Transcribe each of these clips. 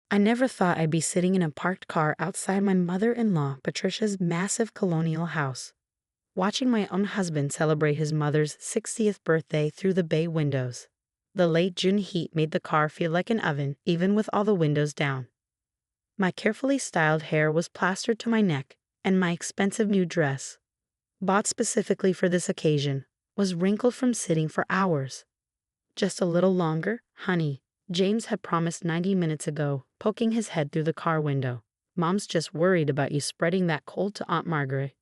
I never thought I'd be sitting in a parked car outside my mother-in-law, Patricia's massive colonial house, watching my own husband celebrate his mother's 60th birthday through the bay windows. The late June heat made the car feel like an oven, even with all the windows down. My carefully styled hair was plastered to my neck, and my expensive new dress, bought specifically for this occasion, was wrinkled from sitting for hours. Just a little longer, honey, James had promised 90 minutes ago, poking his head through the car window. Mom's just worried about you spreading that cold to Aunt Margaret.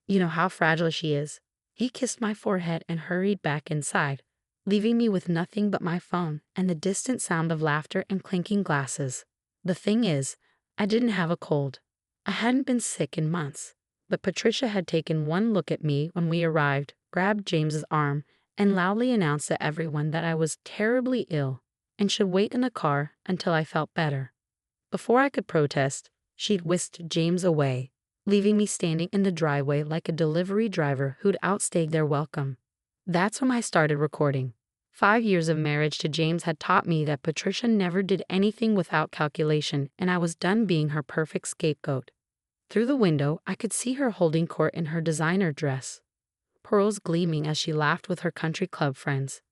You know how fragile she is. He kissed my forehead and hurried back inside, leaving me with nothing but my phone and the distant sound of laughter and clinking glasses. The thing is, I didn't have a cold. I hadn't been sick in months, but Patricia had taken one look at me when we arrived, grabbed James's arm, and loudly announced to everyone that I was terribly ill and should wait in the car until I felt better. Before I could protest, she'd whisked James away, leaving me standing in the driveway like a delivery driver who'd outstayed their welcome. That's when I started recording. 5 years of marriage to James had taught me that Patricia never did anything without calculation, and I was done being her perfect scapegoat. Through the window, I could see her holding court in her designer dress, pearls gleaming as she laughed with her country club friends.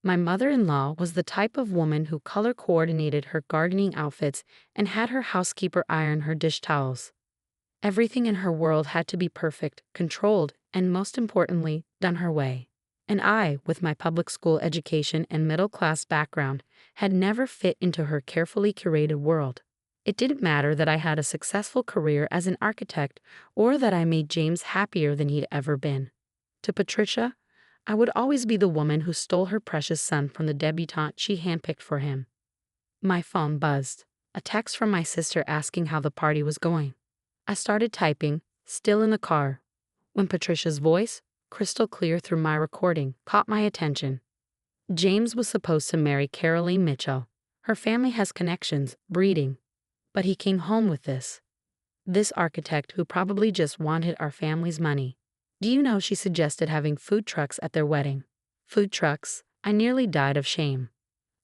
My mother-in-law was the type of woman who color coordinated her gardening outfits and had her housekeeper iron her dish towels. Everything in her world had to be perfect, controlled, and most importantly, done her way. And I, with my public school education and middle-class background, had never fit into her carefully curated world. It didn't matter that I had a successful career as an architect or that I made James happier than he'd ever been. To Patricia, I would always be the woman who stole her precious son from the debutante she handpicked for him. My phone buzzed, a text from my sister asking how the party was going. I started typing, still in the car, when Patricia's voice, crystal clear through my recording, caught my attention. James was supposed to marry Caroline Mitchell. Her family has connections, breeding. But he came home with this architect who probably just wanted our family's money. Do you know she suggested having food trucks at their wedding? Food trucks. I nearly died of shame.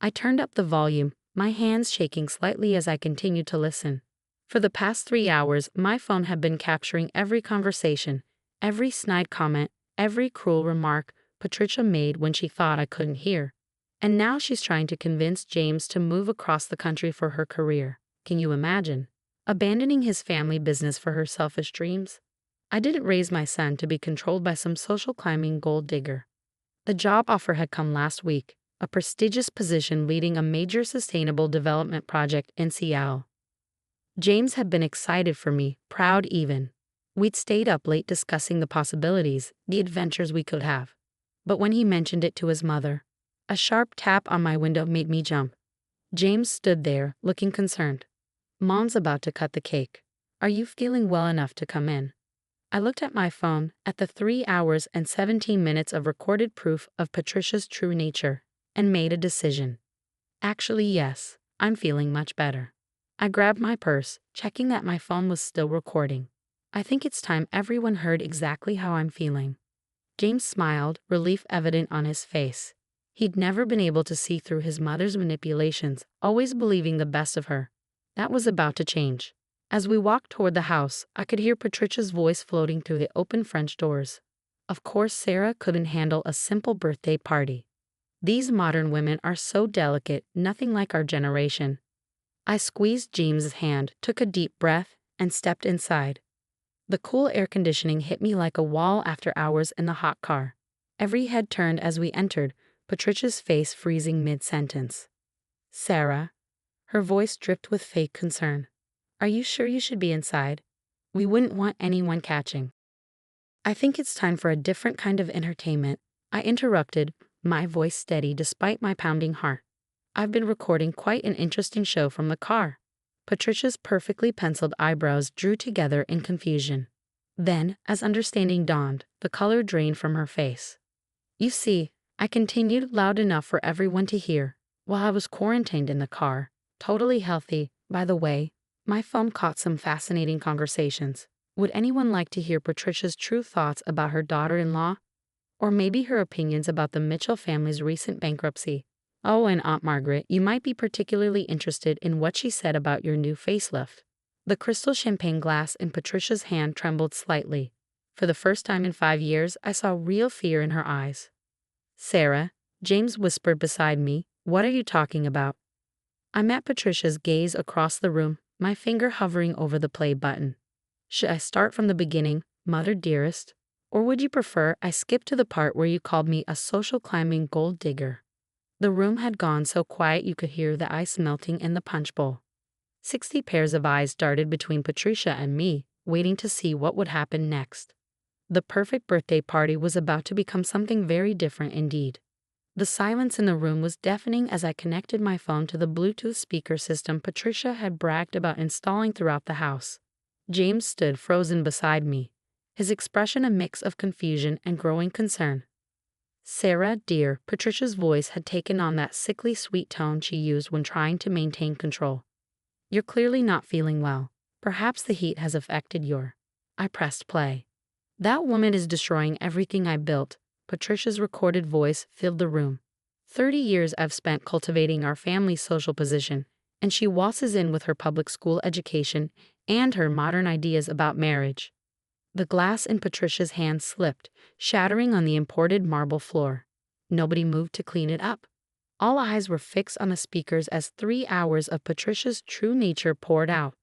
I turned up the volume, my hands shaking slightly as I continued to listen. For the past 3 hours, my phone had been capturing every conversation, every snide comment, every cruel remark Patricia made when she thought I couldn't hear. And now she's trying to convince James to move across the country for her career. Can you imagine? Abandoning his family business for her selfish dreams? I didn't raise my son to be controlled by some social climbing gold digger. The job offer had come last week, a prestigious position leading a major sustainable development project in Seattle. James had been excited for me, proud even. We'd stayed up late discussing the possibilities, the adventures we could have. But when he mentioned it to his mother, a sharp tap on my window made me jump. James stood there, looking concerned. Mom's about to cut the cake. Are you feeling well enough to come in? I looked at my phone at the 3 hours and 17 minutes of recorded proof of Patricia's true nature, and made a decision. Actually, yes, I'm feeling much better. I grabbed my purse, checking that my phone was still recording. I think it's time everyone heard exactly how I'm feeling. James smiled, relief evident on his face. He'd never been able to see through his mother's manipulations, always believing the best of her. That was about to change. As we walked toward the house, I could hear Patricia's voice floating through the open French doors. Of course, Sarah couldn't handle a simple birthday party. These modern women are so delicate, nothing like our generation. I squeezed James's hand, took a deep breath, and stepped inside. The cool air conditioning hit me like a wall after hours in the hot car. Every head turned as we entered, Patricia's face freezing mid-sentence. Sarah. Her voice dripped with fake concern. Are you sure you should be inside? We wouldn't want anyone catching. I think it's time for a different kind of entertainment, I interrupted, my voice steady despite my pounding heart. I've been recording quite an interesting show from the car. Patricia's perfectly penciled eyebrows drew together in confusion. Then, as understanding dawned, the color drained from her face. You see, I continued loud enough for everyone to hear, while I was quarantined in the car, totally healthy, by the way. My phone caught some fascinating conversations. Would anyone like to hear Patricia's true thoughts about her daughter-in-law? Or maybe her opinions about the Mitchell family's recent bankruptcy? Oh, and Aunt Margaret, you might be particularly interested in what she said about your new facelift. The crystal champagne glass in Patricia's hand trembled slightly. For the first time in 5 years, I saw real fear in her eyes. Sarah, James whispered beside me, what are you talking about? I met Patricia's gaze across the room, my finger hovering over the play button. Should I start from the beginning, Mother dearest? Or would you prefer I skip to the part where you called me a social climbing gold digger? The room had gone so quiet you could hear the ice melting in the punch bowl. 60 pairs of eyes darted between Patricia and me, waiting to see what would happen next. The perfect birthday party was about to become something very different indeed. The silence in the room was deafening as I connected my phone to the Bluetooth speaker system Patricia had bragged about installing throughout the house. James stood frozen beside me, his expression a mix of confusion and growing concern. Sarah, dear, Patricia's voice had taken on that sickly sweet tone she used when trying to maintain control. You're clearly not feeling well. Perhaps the heat has affected your... I pressed play. That woman is destroying everything I built. Patricia's recorded voice filled the room. 30 years I've spent cultivating our family's social position, and she waltzes in with her public school education and her modern ideas about marriage. The glass in Patricia's hand slipped, shattering on the imported marble floor. Nobody moved to clean it up. All eyes were fixed on the speakers as 3 hours of Patricia's true nature poured out.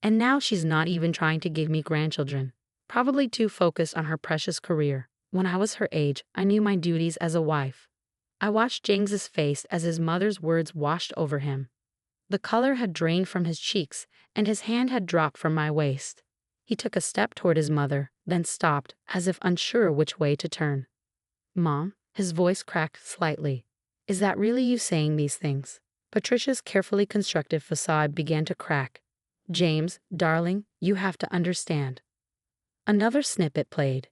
And now she's not even trying to give me grandchildren, probably too focused on her precious career. When I was her age, I knew my duties as a wife. I watched James's face as his mother's words washed over him. The color had drained from his cheeks, and his hand had dropped from my waist. He took a step toward his mother, then stopped, as if unsure which way to turn. Mom, his voice cracked slightly. Is that really you saying these things? Patricia's carefully constructed facade began to crack. James, darling, you have to understand. Another snippet played.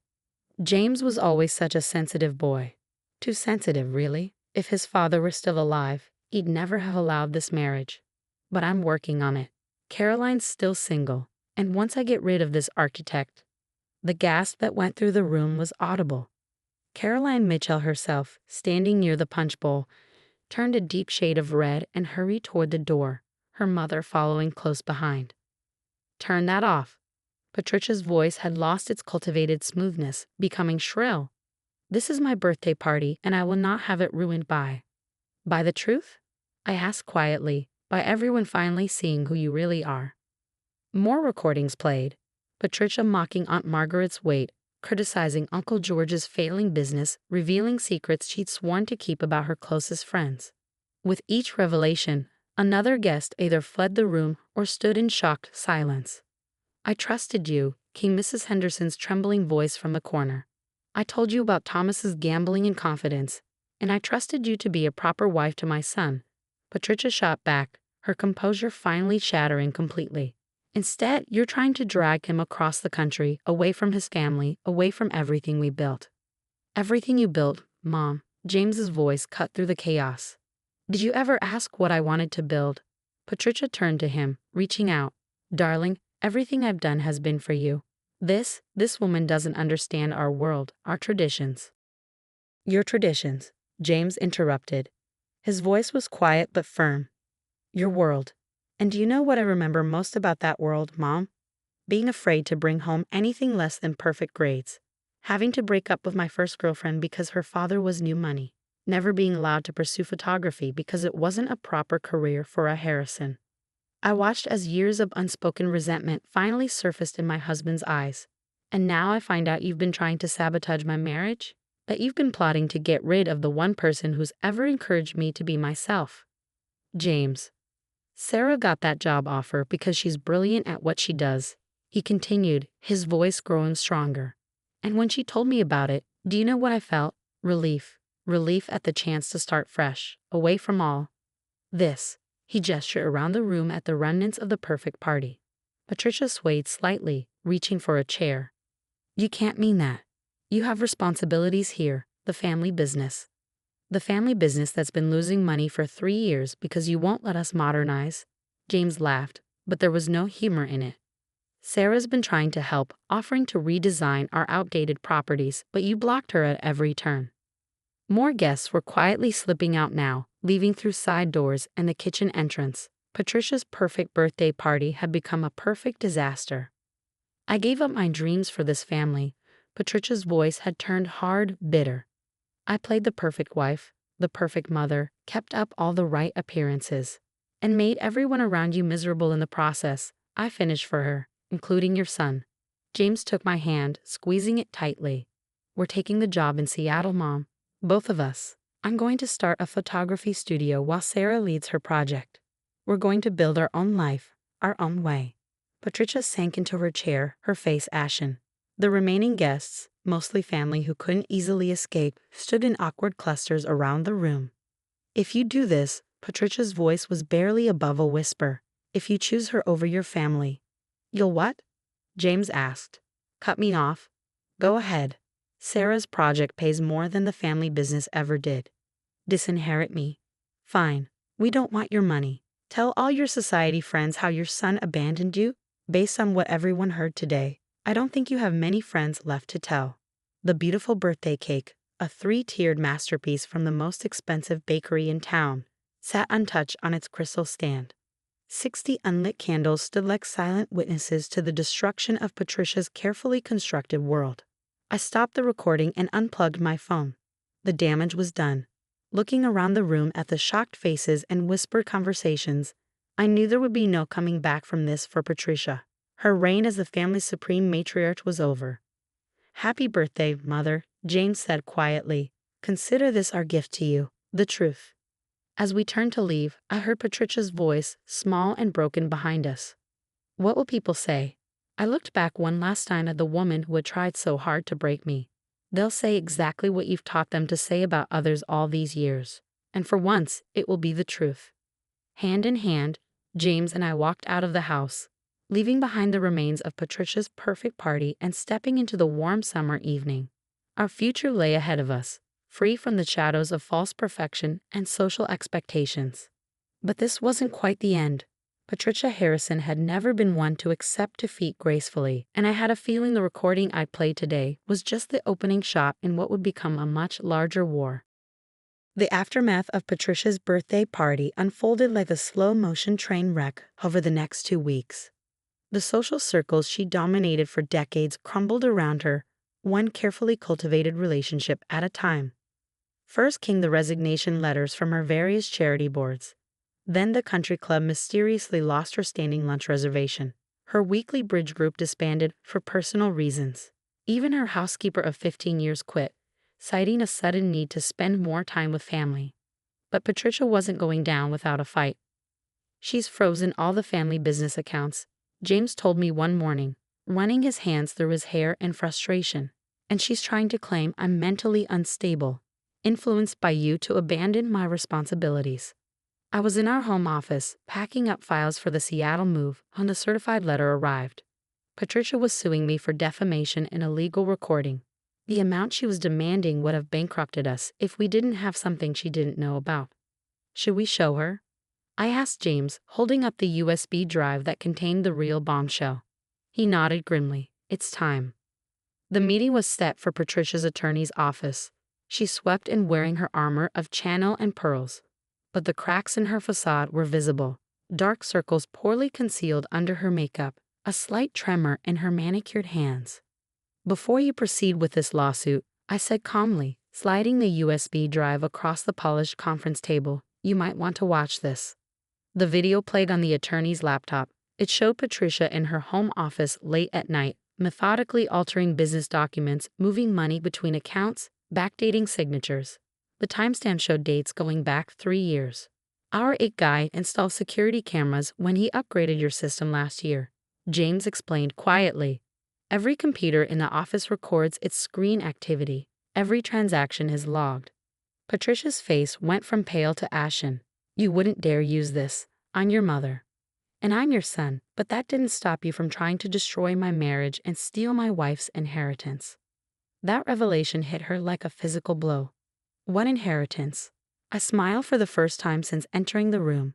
James was always such a sensitive boy. Too sensitive, really. If his father were still alive, he'd never have allowed this marriage. But I'm working on it. Caroline's still single, and once I get rid of this architect... The gasp that went through the room was audible. Caroline Mitchell herself, standing near the punch bowl, turned a deep shade of red and hurried toward the door, her mother following close behind. Turn that off. Patricia's voice had lost its cultivated smoothness, becoming shrill. This is my birthday party, and I will not have it ruined by... By the truth? I asked quietly, by everyone finally seeing who you really are. More recordings played. Patricia mocking Aunt Margaret's weight, criticizing Uncle George's failing business, revealing secrets she'd sworn to keep about her closest friends. With each revelation, another guest either fled the room or stood in shocked silence. I trusted you, came Mrs. Henderson's trembling voice from the corner. I told you about Thomas's gambling in confidence, and I trusted you to be a proper wife to my son. Patricia shot back, her composure finally shattering completely. Instead, you're trying to drag him across the country, away from his family, away from everything we built. Everything you built, Mom. James's voice cut through the chaos. Did you ever ask what I wanted to build? Patricia turned to him, reaching out. Darling, everything I've done has been for you. This woman doesn't understand our world, our traditions. Your traditions, James interrupted. His voice was quiet but firm. Your world. And do you know what I remember most about that world, Mom? Being afraid to bring home anything less than perfect grades. Having to break up with my first girlfriend because her father was new money. Never being allowed to pursue photography because it wasn't a proper career for a Harrison. I watched as years of unspoken resentment finally surfaced in my husband's eyes. And now I find out you've been trying to sabotage my marriage? That you've been plotting to get rid of the one person who's ever encouraged me to be myself. James. Sarah got that job offer because she's brilliant at what she does. He continued, his voice growing stronger. And when she told me about it, do you know what I felt? Relief. Relief at the chance to start fresh, away from all this. He gestured around the room at the remnants of the perfect party. Patricia swayed slightly, reaching for a chair. You can't mean that. You have responsibilities here, the family business. The family business that's been losing money for 3 years because you won't let us modernize. James laughed, but there was no humor in it. Sarah's been trying to help, offering to redesign our outdated properties, but you blocked her at every turn. More guests were quietly slipping out now, leaving through side doors and the kitchen entrance. Patricia's perfect birthday party had become a perfect disaster. I gave up my dreams for this family. Patricia's voice had turned hard, bitter. I played the perfect wife, the perfect mother, kept up all the right appearances, and made everyone around you miserable in the process. I finished for her, including your son. James took my hand, squeezing it tightly. We're taking the job in Seattle, Mom. Both of us. I'm going to start a photography studio while Sarah leads her project. We're going to build our own life, our own way. Patricia sank into her chair, her face ashen. The remaining guests, mostly family who couldn't easily escape, stood in awkward clusters around the room. If you do this, Patricia's voice was barely above a whisper. If you choose her over your family. You'll what? James asked. Cut me off? Go ahead. Sarah's project pays more than the family business ever did. Disinherit me? Fine. We don't want your money. Tell all your society friends how your son abandoned you. Based on what everyone heard today, I don't think you have many friends left to tell. The beautiful birthday cake, a 3-tiered masterpiece from the most expensive bakery in town, sat untouched on its crystal stand. 60 unlit candles stood like silent witnesses to the destruction of Patricia's carefully constructed world. I stopped the recording and unplugged my phone. The damage was done. Looking around the room at the shocked faces and whispered conversations, I knew there would be no coming back from this for Patricia. Her reign as the family's supreme matriarch was over. Happy birthday, Mother, James said quietly. Consider this our gift to you, the truth. As we turned to leave, I heard Patricia's voice, small and broken behind us. What will people say? I looked back one last time at the woman who had tried so hard to break me. They'll say exactly what you've taught them to say about others all these years. And for once, it will be the truth. Hand in hand, James and I walked out of the house, leaving behind the remains of Patricia's perfect party and stepping into the warm summer evening. Our future lay ahead of us, free from the shadows of false perfection and social expectations. But this wasn't quite the end. Patricia Harrison had never been one to accept defeat gracefully, and I had a feeling the recording I played today was just the opening shot in what would become a much larger war. The aftermath of Patricia's birthday party unfolded like a slow-motion train wreck over the next 2 weeks. The social circles she dominated for decades crumbled around her, one carefully cultivated relationship at a time. First came the resignation letters from her various charity boards. Then the country club mysteriously lost her standing lunch reservation. Her weekly bridge group disbanded for personal reasons. Even her housekeeper of 15 years quit, citing a sudden need to spend more time with family. But Patricia wasn't going down without a fight. She's frozen all the family business accounts, James told me one morning, running his hands through his hair in frustration. And she's trying to claim I'm mentally unstable, influenced by you to abandon my responsibilities. I was in our home office, packing up files for the Seattle move, when the certified letter arrived. Patricia was suing me for defamation and illegal recording. The amount she was demanding would have bankrupted us if we didn't have something she didn't know about. Should we show her? I asked James, holding up the USB drive that contained the real bombshell. He nodded grimly. It's time. The meeting was set for Patricia's attorney's office. She swept in wearing her armor of channel and pearls. But the cracks in her facade were visible, dark circles poorly concealed under her makeup, a slight tremor in her manicured hands. Before you proceed with this lawsuit, I said calmly, sliding the USB drive across the polished conference table, you might want to watch this. The video played on the attorney's laptop. It showed Patricia in her home office late at night, methodically altering business documents, moving money between accounts, backdating signatures. The timestamp showed dates going back 3 years. Our IT guy installed security cameras when he upgraded your system last year, James explained quietly. Every computer in the office records its screen activity. Every transaction is logged. Patricia's face went from pale to ashen. You wouldn't dare use this. I'm your mother. And I'm your son, but that didn't stop you from trying to destroy my marriage and steal my wife's inheritance. That revelation hit her like a physical blow. What inheritance? I smiled for the first time since entering the room.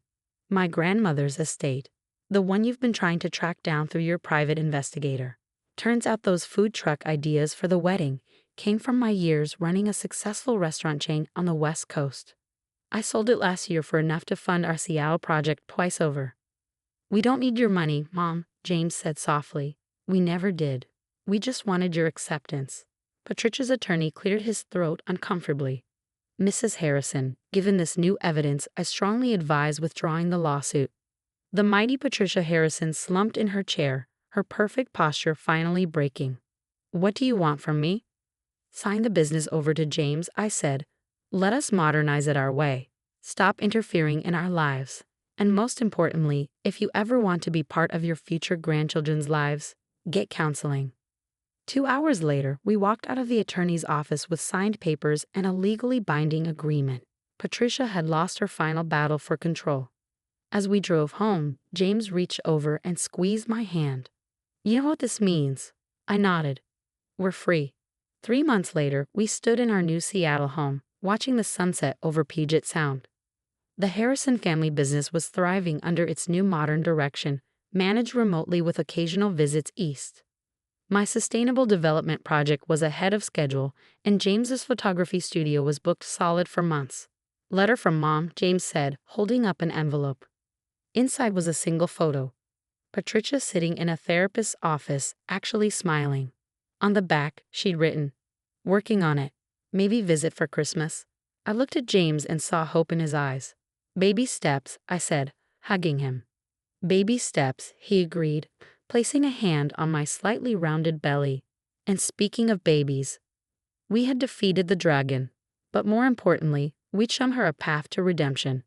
My grandmother's estate. The one you've been trying to track down through your private investigator. Turns out those food truck ideas for the wedding came from my years running a successful restaurant chain on the West Coast. I sold it last year for enough to fund our Seattle project twice over. We don't need your money, Mom, James said softly. We never did. We just wanted your acceptance. Patricia's attorney cleared his throat uncomfortably. Mrs. Harrison, given this new evidence, I strongly advise withdrawing the lawsuit. The mighty Patricia Harrison slumped in her chair, her perfect posture finally breaking. What do you want from me? Sign the business over to James, I said. Let us modernize it our way. Stop interfering in our lives. And most importantly, if you ever want to be part of your future grandchildren's lives, get counseling. 2 hours later, we walked out of the attorney's office with signed papers and a legally binding agreement. Patricia had lost her final battle for control. As we drove home, James reached over and squeezed my hand. You know what this means? I nodded. We're free. 3 months later, we stood in our new Seattle home, watching the sunset over Puget Sound. The Harrison family business was thriving under its new modern direction, managed remotely with occasional visits east. My sustainable development project was ahead of schedule, and James's photography studio was booked solid for months. Letter from Mom, James said, holding up an envelope. Inside was a single photo. Patricia sitting in a therapist's office, actually smiling. On the back, she'd written, working on it. Maybe visit for Christmas. I looked at James and saw hope in his eyes. Baby steps, I said, hugging him. Baby steps, he agreed, placing a hand on my slightly rounded belly. And speaking of babies, we had defeated the dragon, but more importantly, we'd shown her a path to redemption.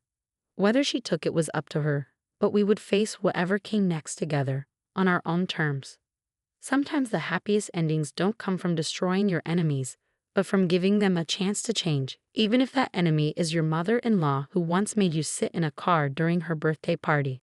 Whether she took it was up to her, but we would face whatever came next together, on our own terms. Sometimes the happiest endings don't come from destroying your enemies, but from giving them a chance to change, even if that enemy is your mother-in-law who once made you sit in a car during her birthday party.